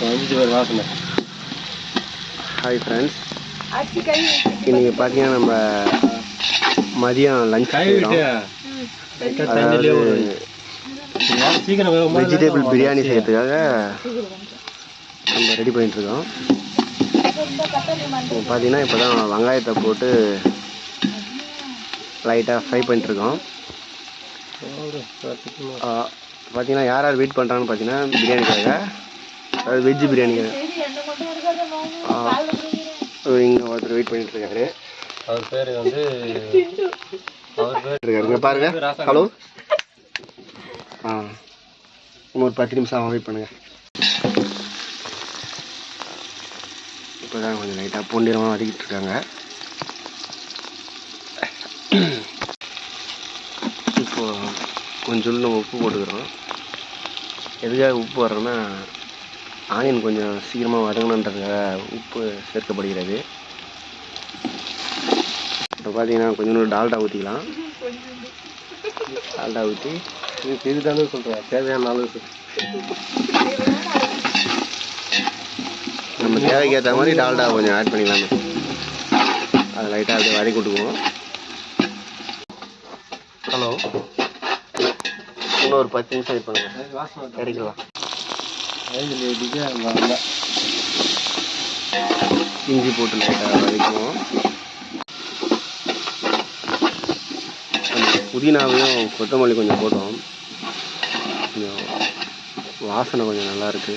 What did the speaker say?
வாசனை. Hi friends, இன்றைக்கி பார்த்தீங்கன்னா நம்ம மதியம் லஞ்ச் வெஜிடபிள் பிரியாணி செய்யறதுக்காக நம்ம ரெடி பண்ணிட்டுருக்கோம். பார்த்தீங்கன்னா இப்போ தான் வெங்காயத்தை போட்டு லைட்டாக ஃப்ரை பண்ணிட்டுருக்கோம். பார்த்தீங்கன்னா யார் யார் வெயிட் பண்ணுறாங்கன்னு பார்த்தீங்கன்னா பிரியாணிக்காக, அதாவது வெஜ்ஜு பிரியாணிக்காக இங்கே ஒருத்தர் வெயிட் பண்ணிட்டுருக்காரு. அவர் பேர் வந்து இருக்காருங்க பாருங்க. ஹலோ, இன்னும் ஒரு 10 நிமிஷம் வெயிட் பண்ணுங்கள். இப்போ தான் கொஞ்சம் லைட்டாக பொன்னிறமாக வதக்கிட்டு இருக்காங்க. இப்போது கொஞ்சோண்டு நம்ம உப்பு போட்டுக்கிறோம். எதுக்காக உப்பு வர்றோன்னா ஆனியன் கொஞ்சம் சீக்கிரமாக வதங்கணுன்றதுக்காக உப்பு சேர்க்கப்படுகிறது. இப்போ பார்த்தீங்கன்னா கொஞ்சோண்டு டால்டா ஊற்றிக்கலாம். டால்டா ஊற்றி பெரிதானு சொல்கிறேன், தேவையான அளவு நம்ம தேவைக்கு ஏற்ற மாதிரி டால்டா கொஞ்சம் ஆட் பண்ணிக்கலாமே. அதை லைட்டாக அப்படியே வதக்கி விட்டுக்குவோம். ஹலோ, இன்னும் ஒரு 10 நிமிஷம் வெயிட் பண்ணுங்கள், கிடைக்கலாம். இஞ்சி போட்டு லைட்டாக வதக்குவோம். புதினாவையும் கொத்தமல்லி கொஞ்சம் போட்டோம். கொஞ்சம் வாசனை கொஞ்சம் நல்லாயிருக்கு.